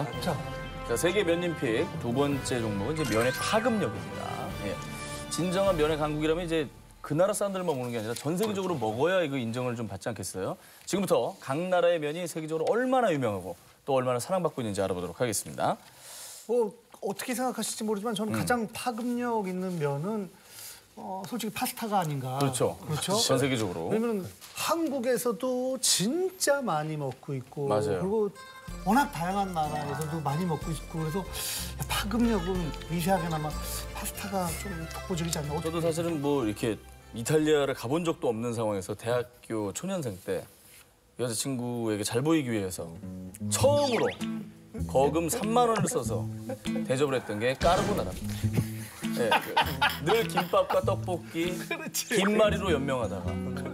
가겠습니다. 자, 세계 면님픽 두 번째 종목은 이제 면의 파급력입니다. 예. 진정한 면의 강국이라면 이제 그 나라 사람들만 먹는 게 아니라 전 세계적으로 먹어야 이거 인정을 좀 받지 않겠어요? 지금부터 각 나라의 면이 세계적으로 얼마나 유명하고 또 얼마나 사랑받고 있는지 알아보도록 하겠습니다. 뭐 어떻게 생각하실지 모르지만 저는 가장 파급력 있는 면은 솔직히 파스타가 아닌가. 그렇죠. 전 세계적으로. 왜냐면 한국에서도 진짜 많이 먹고 있고 맞아요. 그리고 워낙 다양한 나라에서도 많이 먹고 있고 그래서 파급력은 미세하게나마 파스타가 좀 독보적이지 않나. 저도 사실은 뭐 이렇게 이탈리아를 가본 적도 없는 상황에서 대학교 초년생 때 여자친구에게 잘 보이기 위해서 처음으로 거금 3만 원을 써서 대접을 했던 게 까르보나라입니다. 네, 늘 김밥과 떡볶이, 김말이로 연명하다가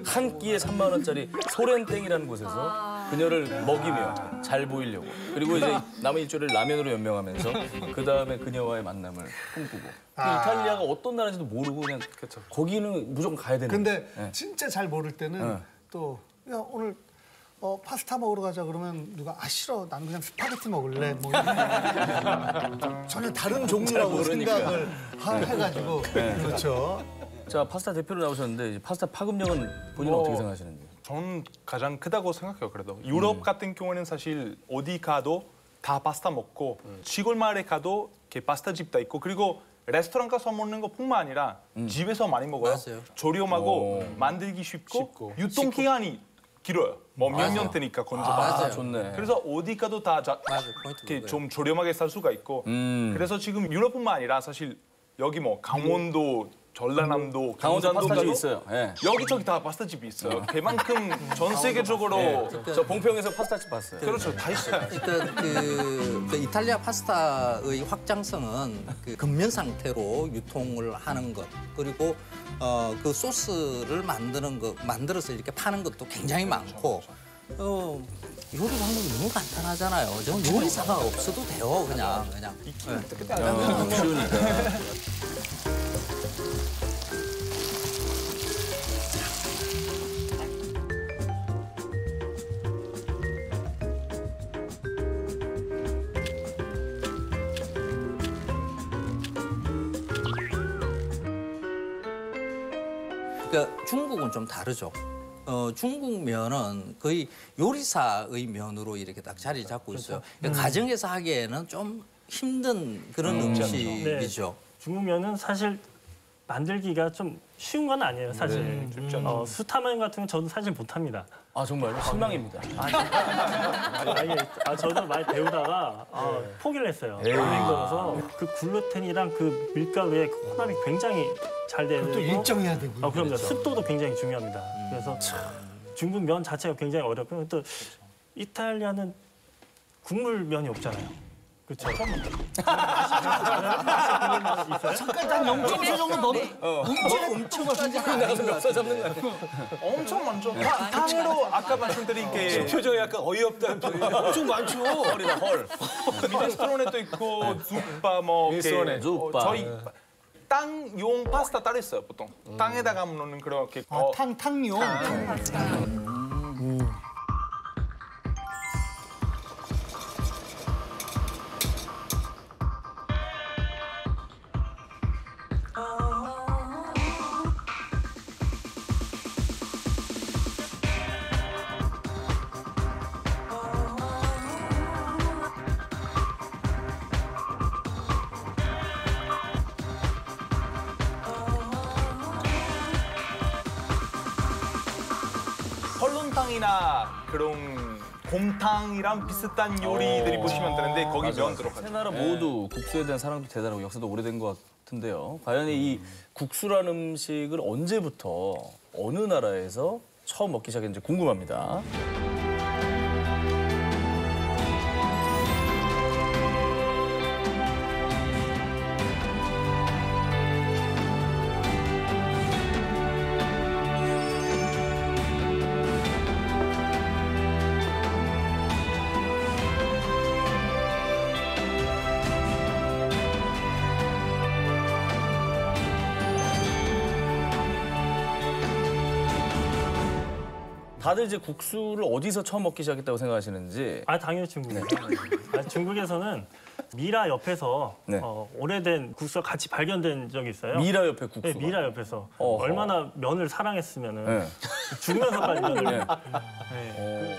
한 끼에 3만 원짜리 소렌땡이라는 곳에서 그녀를 먹이며 잘 보이려고 그리고 이제 남은 일주일을 라면으로 연명하면서 그 다음에 그녀와의 만남을 꿈꾸고 이탈리아가 어떤 나라인지도 모르고 그냥 거기는 무조건 가야 되는. 근데 네. 진짜 잘 모를 때는 또 야, 오늘 파스타 먹으러 가자 그러면 누가 싫어 난 그냥 스파게티 먹을래 뭐 전혀 다른 종류라고 생각을 해가지고 그렇죠. 자 파스타 대표로 나오셨는데 이제 파스타 파급력은 본인은 어떻게 생각하시는지? 저는 가장 크다고 생각해요. 그래도 유럽 같은 경우에는 사실 어디 가도 다 파스타 먹고 시골 마을에 가도 이렇게 파스타 집 다 있고 그리고 레스토랑 가서 먹는 것뿐만 아니라 집에서 많이 먹어요. 맞아요. 저렴하고 만들기 쉽고 유통 기간이 길어요. 뭐 몇 년 되니까 건조가. 좋네. 그래서 어디 가도 다 이렇게 좀 저렴하게 살 수가 있고. 그래서 지금 유럽뿐만 아니라 사실 여기 뭐 강원도, 전라남도, 강원도 경상도 파스타집이 가도 있어요. 네. 여기저기 다 파스타 집이 있어요. 그만큼 전 세계적으로 저 봉평에서 파스타집 봤어요. 그렇죠. 다 있어요. 그러니까 그 이탈리아 파스타의 확장성은 그 근면 상태로 유통을 하는 것 그리고 그 소스를 만들어서 이렇게 파는 것도 굉장히 많고 요리 방법이 너무 간단하잖아요. 저 요리사가 없어도 돼요, 그냥. 쉬우니까. 그러니까 중국은 좀 다르죠. 중국 면은 거의 요리사의 면으로 이렇게 딱 자리 잡고 있어요. 그러니까 가정에서 하기에는 좀 힘든 그런 음식이죠. 중국 면은 사실 만들기가 좀 쉬운 건 아니에요, 사실. 수타면 같은 건 저도 사실 못합니다. 아 정말요? 실망입니다. 저도 많이 배우다가 포기를 했어요. 힘들어서 그 글루텐이랑 그 밀가루의 그 혼합이 굉장히 잘 되고 또 일정해야 되고. 그럼요. 그렇죠. 습도도 굉장히 중요합니다. 그래서 중국 면 자체가 굉장히 어렵고 또 이탈리아는 국물 면이 없잖아요. 그렇죠. 잠깐 난 0.5초 정도 너무 엄청 나가서 멱살 잡는 거 아니야? 엄청 많죠. 탕으로 아까 말씀드린 게 표정이 약간 어이없다는 표정이 엄청 많죠. 헐이다 헐. 미네스트로네도 있고 ዙ빠 뭐 미네스트로네, ዙ빠. 저희 땅용 파스타 따로 있어요 보통. 땅에다가 넣는 그렇게 탕용. 헐룬탕이나 그런 곰탕이랑 비슷한 요리들이 보시면 되는데 거기 면 들어가죠. 세 나라 모두 국수에 대한 사랑도 대단하고 역사도 오래된 것 같은데요. 과연 이 국수라는 음식을 언제부터 어느 나라에서 처음 먹기 시작했는지 궁금합니다. 다들 이제 국수를 어디서 처음 먹기 시작했다고 생각하시는지. 아 당연히 중국이에요. 중국에서는 미라 옆에서 네. 오래된 국수가 같이 발견된 적이 있어요. 미라 옆에 국수가. 네, 미라 옆에서 어허. 얼마나 면을 사랑했으면은 네. 죽면서까지 면을. 네. 네.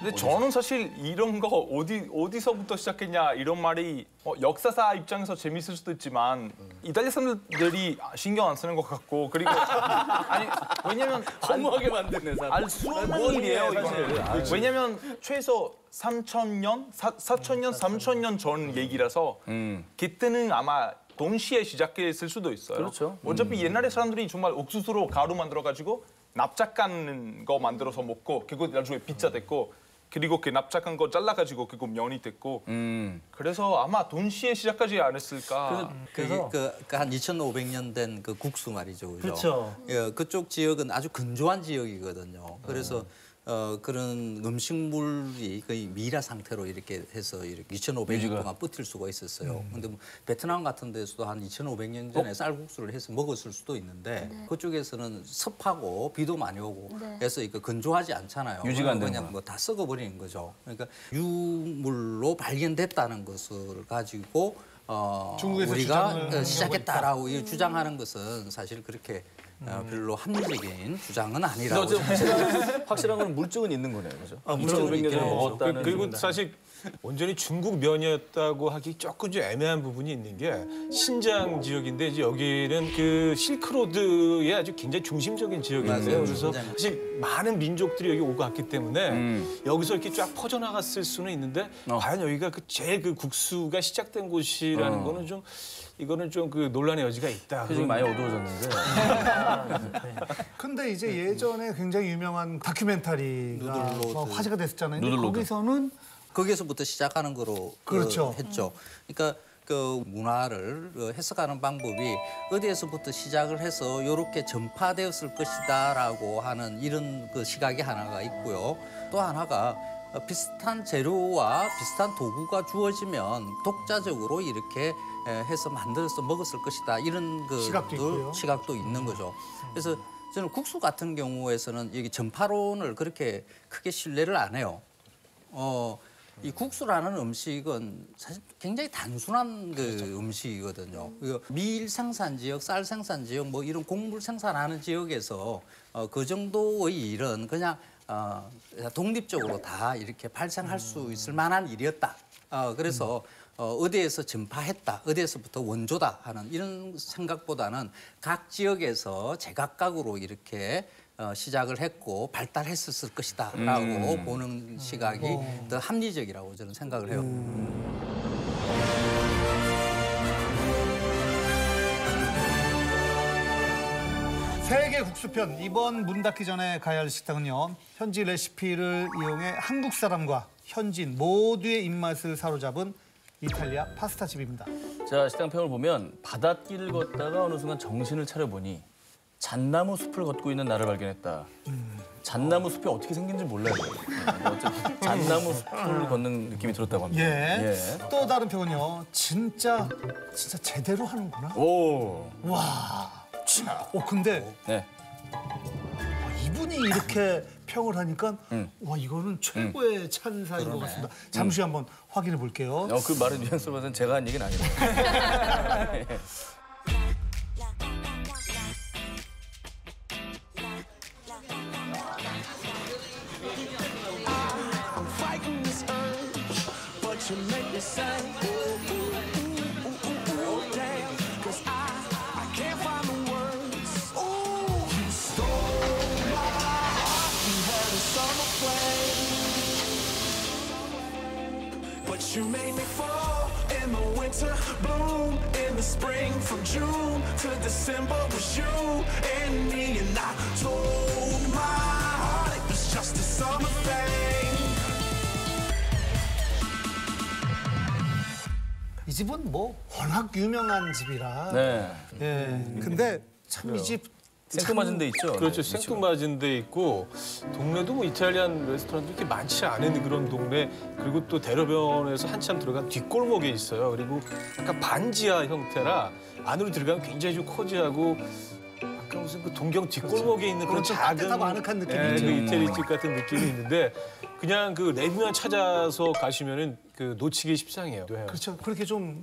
근데 저는 사실 이런 거 어디서부터 시작했냐 이런 말이 역사사 입장에서 재밌을 수도 있지만 이탈리아 사람들이 신경 안 쓰는 것 같고 그리고 아니 왜냐면 허무하게 만드네 사람. 알 수 없는 일이에요 이거는. 왜냐면 최소 3,000년, 4,000년, 3,000년 전 얘기라서 그때는 아마 동시에 시작했을 수도 있어요. 그렇죠. 어차피 옛날에 사람들이 정말 옥수수로 가루 만들어가지고 납작한 거 만들어서 먹고 그거 나중에 피자 됐고 그리고 그 납작한 거 잘라가지고 그거 면이 됐고 그래서 아마 동시에 시작하지 않았을까. 그래서 한 2,500년 된 그 국수 말이죠. 그죠? 그렇죠. 예, 그쪽 지역은 아주 건조한 지역이거든요. 그래서 그런 음식물이 거의 미라 상태로 이렇게 해서 이렇게 2,500년 동안 버틸 수가 있었어요. 근데 뭐 베트남 같은 데서도 한 2,500년 전에 쌀국수를 해서 먹었을 수도 있는데 그쪽에서는 습하고 비도 많이 오고 해서 이거 건조하지 않잖아요. 유지가 안 되는 그냥 뭐 다 썩어버리는 거죠. 그러니까 유물로 발견됐다는 것을 가지고 중국에서 우리가 주장을 시작했다라고 주장하는 것은 사실 그렇게 별로 합리적인 주장은 근데 아니라고. 어쨌든 확실한 건 물증은 있는 거네요, 그죠? 물증은 2,500년 전에 있겠네요. 먹었다는. 그리고 사실 온전히 중국 면이었다고 하기 조금 좀 애매한 부분이 있는 게 신장 지역인데 이제 여기는 그 실크로드의 아주 굉장히 중심적인 지역이었어요. 맞아요. 그래서 신장. 사실 많은 민족들이 여기 오고 갔기 때문에 여기서 이렇게 쫙 퍼져나갔을 수는 있는데 과연 여기가 제일 그 국수가 시작된 곳이라는 거는 좀 이거는 좀 그 논란의 여지가 있다. 표정이 많이 어두워졌는데. 근데 이제 예전에 굉장히 유명한 다큐멘터리가 누들로드. 화제가 됐었잖아요. 근데 누들로드. 거기서는 거기에서부터 시작하는 거로 그렇죠. 했죠. 그러니까 그 문화를 해석하는 방법이 어디에서부터 시작을 해서 이렇게 전파되었을 것이다라고 하는 이런 그 시각이 하나가 있고요. 또 하나가 비슷한 재료와 비슷한 도구가 주어지면 독자적으로 이렇게 해서 만들어서 먹었을 것이다 이런 그 시각도 있고요. 시각도 있는 거죠. 그래서 저는 국수 같은 경우에서는 여기 전파론을 그렇게 크게 신뢰를 안 해요. 이 국수라는 음식은 사실 굉장히 단순한 그 음식이거든요. 밀 생산 지역, 쌀 생산 지역, 뭐 이런 곡물 생산하는 지역에서 그 정도의 일은 그냥 독립적으로 다 이렇게 발생할 수 있을 만한 일이었다. 그래서 어디에서 전파했다, 어디에서부터 원조다 하는 이런 생각보다는 각 지역에서 제각각으로 이렇게 시작을 했고 발달했었을 것이다라고 보는 시각이 더 합리적이라고 저는 생각을 해요. 세계 국수편 이번 문 닫기 전에 가야 할 식당은요. 현지 레시피를 이용해 한국 사람과 현지인 모두의 입맛을 사로잡은 이탈리아 파스타집입니다. 자, 식당평을 보면 바닷길을 걷다가 어느 순간 정신을 차려보니 잣나무 숲을 걷고 있는 나를 발견했다. 잣나무 숲이 어떻게 생긴지 몰라요. 어쨌든 잣나무 숲을 걷는 느낌이 들었다고 합니다. 예. 또 다른 평은요. 진짜 제대로 하는구나. 오. 와. 근데 네. 이분이 이렇게 평을 하니까 와 이거는 최고의 찬사인 것 같습니다. 잠시 한번 확인해 볼게요. 그 말의 뉘앙스로 봐서는 제가 한 얘기는 아니에요. fighting this urge, but you make me say, ooh, damn, 'cause I can't find the words. Ooh, you stole my heart, you had a summer flame, but you made me fall in the winter, bloom in the spring, from June to December was you and me, and I told my heart it was just a summer thing. 이 집은 뭐 워낙 유명한 집이라. 네. 예. 근데 참 이 집 생뚱맞은 데 있죠. 그렇죠. 네, 생뚱맞은 데 있고 동네도 뭐 이탈리안 레스토랑도 이렇게 많지 않은 그런 동네 그리고 또 대로변에서 한참 들어간 뒷골목에 있어요. 그리고 약간 반지하 형태라 안으로 들어가면 굉장히 좀 코지하고 약간 무슨 그 동경 뒷골목에 있는 그런 좀 작은 따뜻하고 아늑한 느낌이 예, 있죠. 그 이태리집 같은 느낌이 있는데 그냥 그 레뷰만 찾아서 가시면은 그 놓치기 십상이에요. 그렇죠. 그렇게 좀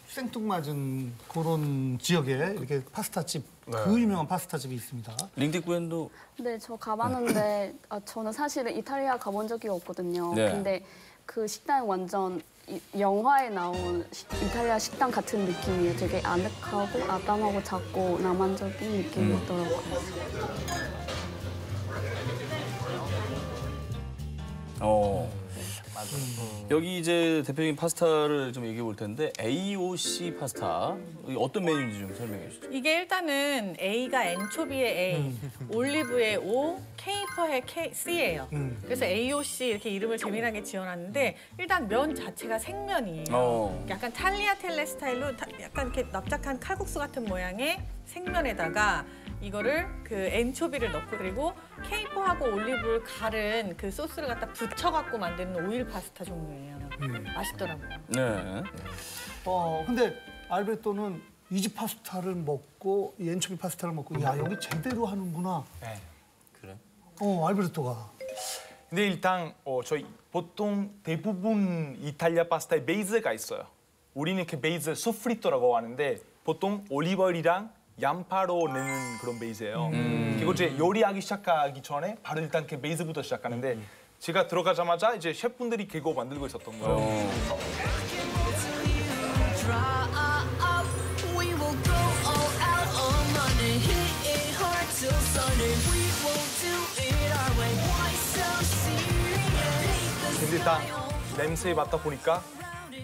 생뚱맞은 그런 지역에 이렇게 파스타집, 그 유명한 파스타집이 있습니다. 링디구엔도 네, 저 가봤는데 저는 사실은 이탈리아 가본 적이 없거든요. 네. 근데 그 식당 완전 영화에 나온 이탈리아 식당 같은 느낌이에요. 되게 아늑하고 아담하고 작고 낭만적인 느낌이 있더라고요. 여기 이제 대표적인 파스타를 좀 얘기해 볼 텐데 AOC 파스타 이게 어떤 메뉴인지 좀 설명해 주시죠. 이게 일단은 A가 엔초비의 A, 올리브의 O, 케이퍼의 C예요. 그래서 AOC 이렇게 이름을 재미나게 지어놨는데 일단 면 자체가 생면이에요. 약간 탈리아텔레 스타일로 약간 이렇게 납작한 칼국수 같은 모양의 생면에다가 이거를 그 엔초비를 넣고 그리고 케이퍼하고 올리브를 갈은 그 소스를 갖다 붙여갖고 만드는 오일 파스타 종류예요. 맛있더라고요. 네. 근데 알베르토는 이 집 파스타를 먹고 이 엔초비 파스타를 먹고 야 여기 제대로 하는구나. 네. 그래? 알베르토가. 근데 일단 저희 보통 대부분 이탈리아 파스타에 베이스가 있어요. 우리는 그 베이스 소프리토라고 하는데 보통 올리브오일이랑 양파로 내는 그런 베이스예요. 그리고 이제 요리하기 시작하기 전에 바로 일단 그 베이스부터 시작하는데 제가 들어가자마자 이제 셰프분들이 그거 만들고 있었던 거예요. 근데 딱 냄새 맡다 보니까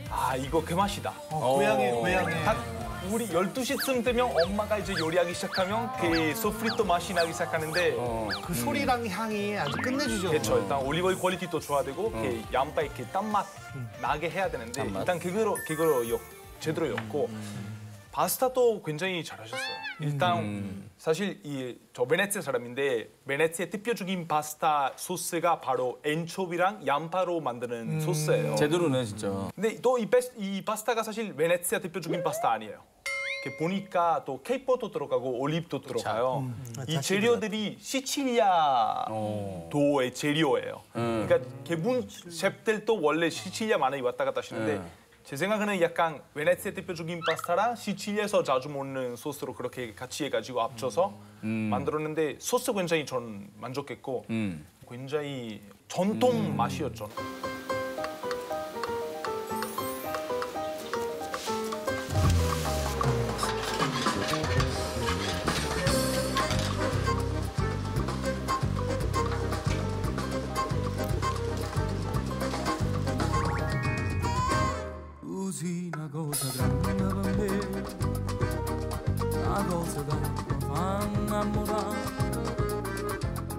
아 이거 그 맛이다. 고향의 딱 우리 12시쯤 되면 엄마가 이제 요리하기 시작하면 그 소프리토 맛이 나기 시작하는데 그 소리랑 향이 아주 끝내주죠. 그렇죠. 일단 올리브오일 퀄리티도 줘야 되고 그 양파 이렇게 땀맛 나게 해야 되는데 일단 그거로 제대로 였고 파스타도 굉장히 잘하셨어요. 일단 사실 저 베네치아 사람인데 베네치아의 대표적인 파스타 소스가 바로 엔초비랑 양파로 만드는 소스예요. 제대로네 진짜. 근데 또 이 파스타가 사실 베네치아 대표적인 파스타 아니에요. 이렇게 보니까 또 케이퍼도 들어가고 올리브도 들어가요. 이 재료들이 시칠리아 도의 재료예요. 그러니까 대부분 셰프들도 원래 시칠리아 많이 왔다 갔다 하시는데 제 생각에는 약간 베네치아 대표적인 파스타랑 시칠리아에서 자주 먹는 소스로 그렇게 같이 해가지고 합쳐서 만들었는데 소스 굉장히 전 만족했고 굉장히 전통 맛이었죠. Una cosa grande per me, una cosa da fa innamorare,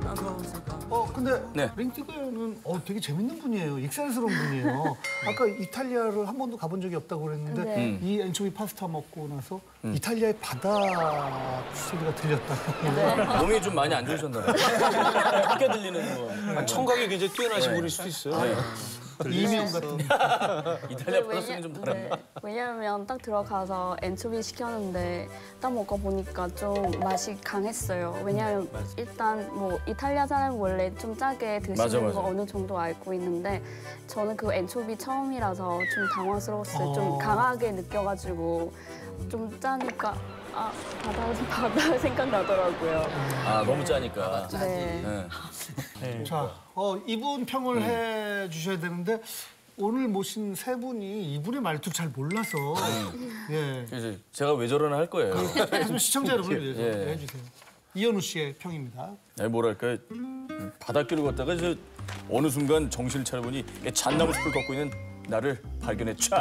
una cosa da... 근데 네. 링티그는 되게 재밌는 분이에요. 익살스러운 분이에요. 아까 이탈리아를 한 번도 가본 적이 없다고 그랬는데 네. 이 엔초비 파스타 먹고 나서 이탈리아의 바다 소리가 들렸다. 몸이 좀 많이 안 좋으셨나 봐요. 크게 들리는 거. 청각이 굉장히 뛰어나신 분일 수도 있어요. 이명 같은. 이탈리아 플러스는 좀 다른가? 왜냐면 딱 들어가서 엔초비 시켰는데 딱 먹어보니까 좀 맛이 강했어요. 왜냐면 일단 뭐 이탈리아 사람 원래 좀 짜게 드시는 맞아. 거 어느 정도 알고 있는데 저는 그 엔초비 처음이라서 좀 당황스러웠어요. 좀 강하게 느껴가지고 좀 짜니까 바다 생각나더라고요. 아 너무 짜니까. 네. 네. 자, 이분 평을 해 주셔야 되는데 오늘 모신 세 분이 이분의 말투를 잘 몰라서 예. 그래서 제가 왜 저러나 할 거예요. 좀 시청자 여러분을 위해서 예. 해주세요. 이현우 씨의 평입니다. 아니 뭐랄까 바닷길을 걷다가 어느 순간 정신을 차려보니 잣나무 숲을 걷고 있는 나를 발견했죠.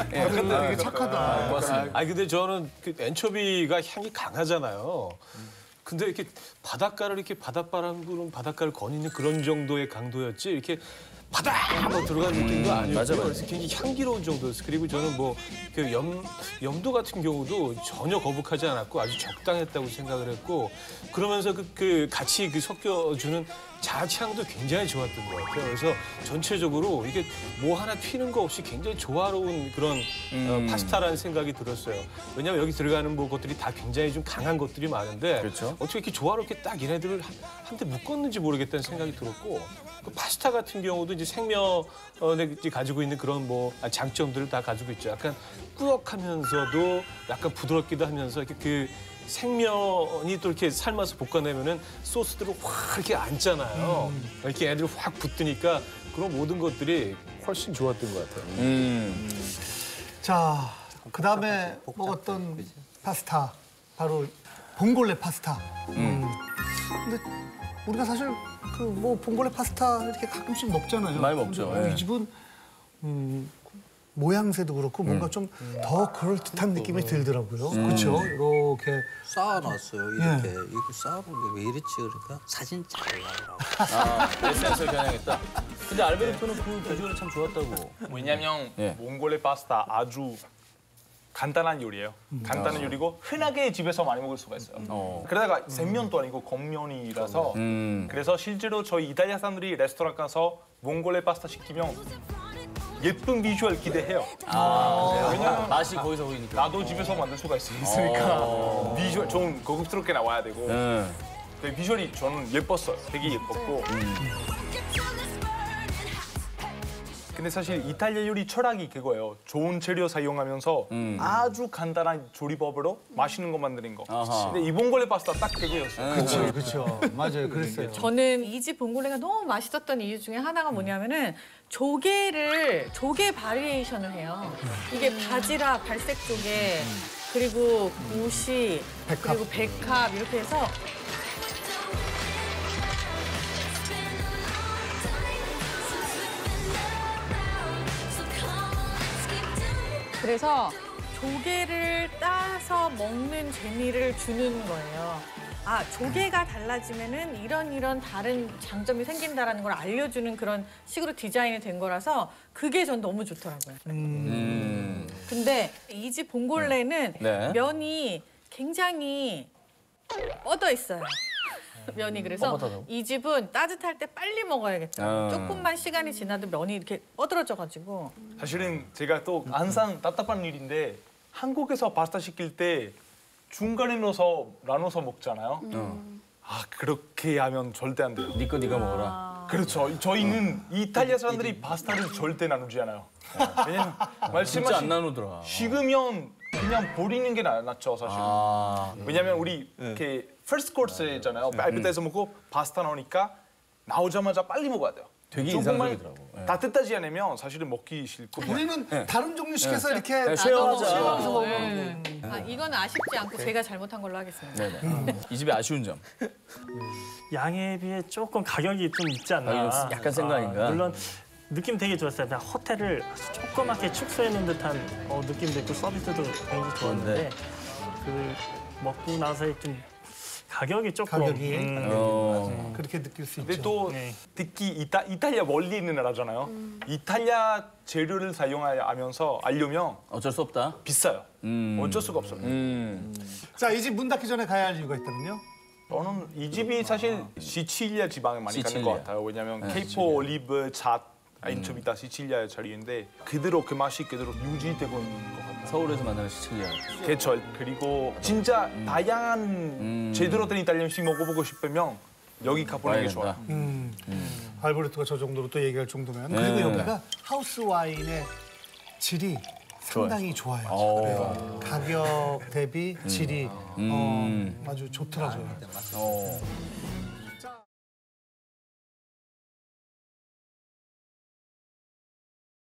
그래도 되게 착하다. 고맙습니다. 아니 근데 저는 그 엔초비가 향이 강하잖아요. 근데 이렇게 바닷가를 이렇게 바닷바람 부는 바닷가를 거니는 그런 정도의 강도였지 이렇게 바닥 한번 들어간 느낌도 아니었고 맞아. 그래서 굉장히 향기로운 정도였어요. 그리고 저는 뭐 그 염도 같은 경우도 전혀 거북하지 않았고 아주 적당했다고 생각을 했고 그러면서 그 같이 섞여주는 자취향도 굉장히 좋았던 것 같아요. 그래서 전체적으로 이게 뭐 하나 튀는 거 없이 굉장히 조화로운 그런 파스타라는 생각이 들었어요. 왜냐하면 여기 들어가는 뭐 것들이 다 굉장히 좀 강한 것들이 많은데 그렇죠. 어떻게 이렇게 조화롭게 딱 얘네들을 한데 묶었는지 모르겠다는 생각이 들었고 그 파스타 같은 경우도 이제 생면이 가지고 있는 그런 뭐 장점들을 다 가지고 있죠. 약간 꾸역하면서도 약간 부드럽기도 하면서 이렇게 그 생면이 또 이렇게 삶아서 볶아내면은 소스들을 확 이렇게 앉잖아요. 이렇게 애들이 확 붙으니까 그런 모든 것들이 훨씬 좋았던 것 같아요. 자, 그다음에 먹었던 파스타 바로 봉골레 파스타. 근데 우리가 사실 그 뭐 봉골레 파스타 이렇게 가끔씩 먹잖아요. 많이 먹죠. 근데 예. 이 집은 모양새도 그렇고 뭔가 좀 더 그럴 듯한 느낌이 들더라고요. 그렇죠? 이렇게 쌓아놨어요. 이렇게 이거 쌓아놓은 게 왜 이랬지 그러니까 사진 잘 나오라고. 에센스를 겨냥했다. 근데 알베르토는 그 비주얼이 참 좋았다고. 왜냐면 예. 몽골레 파스타 아주 간단한 요리예요. 간단한 요리고 흔하게 집에서 많이 먹을 수가 있어요. 그러다가 생면도 아니고 겉면이라서 그래서 실제로 저희 이탈리아 사람들이 레스토랑 가서 몽골레 파스타 시키면 예쁜 비주얼 기대해요. 왜냐면 맛이 거기서 보이니까. 나도 집에서 만들 수가 있으니까 비주얼 좀 고급스럽게 나와야 되고 근데 비주얼이 저는 예뻤어요. 되게 예뻤고 근데 사실 이탈리아 요리 철학이 그거예요. 좋은 재료 사용하면서 아주 간단한 조리법으로 맛있는 거 만드는 거. 근데 이 봉골레 파스타 딱 그거였어요. 그렇죠. 맞아요. 그랬어요. 저는 이 집 봉골레가 너무 맛있었던 이유 중에 하나가 뭐냐면은 조개 바리에이션을 해요. 이게 바지락, 발색 조개, 그리고 고시, 그리고 백합 이렇게 해서 그래서 조개를 따서 먹는 재미를 주는 거예요. 아, 조개가 달라지면은 이런 다른 장점이 생긴다라는 걸 알려주는 그런 식으로 디자인이 된 거라서 그게 전 너무 좋더라고요. 근데 이 집 봉골레는 네. 면이 굉장히 뻗어 있어요. 면이 그래서 이 집은 따뜻할 때 빨리 먹어야겠다. 조금만 시간이 지나도 면이 이렇게 뻗어져가지고. 사실은 제가 또 항상 답답한 일인데 한국에서 파스타 시킬 때 중간에 나눠서 먹잖아요. 아 그렇게 하면 절대 안 돼요. 네 거 네가 먹어라. 그렇죠. 저희는 이탈리아 사람들이 파스타를 절대 나누지 않아요. 왜냐면 진짜 안 말씀하신 나누더라. 식으면 그냥 버리는 게 낫죠 사실은. 왜냐면 우리 이렇게 first course잖아요. 알베타에서 먹고 파스타 나오니까 나오자마자 빨리 먹어야 돼요. 되게 조금만 인상적이더라고. 예. 따뜻하지 않으면 사실은 먹기 싫고. 우리는 다른 종류 시켜서 이렇게 네, 쉐어하자. 아, 이건 아쉽지 않고 제가 잘못한 걸로 하겠습니다. 네네. 이 집의 아쉬운 점. 양에 비해 조금 가격이 좀 있지 않나. 가격이 약간 센 거 아닌가? 물론 느낌 되게 좋았어요. 그냥 호텔을 조그맣게 축소해 놓은 듯한 느낌도 있고 서비스도 굉장히 좋았는데 그 먹고 나서의 좀 가격이 조금 가격이 그렇게 느낄 수 근데 있죠. 또 네. 특히 이탈리아 멀리 있는 나라잖아요. 이탈리아 재료를 사용하면서 알려면 어쩔 수 없다. 비싸요. 어쩔 수가 없어요. 자, 이 집 문 닫기 전에 가야 할 이유가 있다면요? 저는 이 집이 사실 시칠리아 지방에 많이 가는 시칠리아. 것 같아요. 왜냐하면 케이포 올리브 잣 엔초비 다 시칠리아 자리인데 그대로 그 맛이 그대로 유지되고 있는 것 같아요. 서울에서 만나는 시칠리아. 그렇죠. 그리고 진짜 다양한 제대로 된 이탈리아 음식 먹어보고 싶으면 여기 가보는 게 좋아요. 알베르토가 저 정도로 또 얘기할 정도면 그리고 여기가 하우스 와인의 질이 상당히 좋아요. 그래요. 가격 대비 질이 아주 좋더라고요.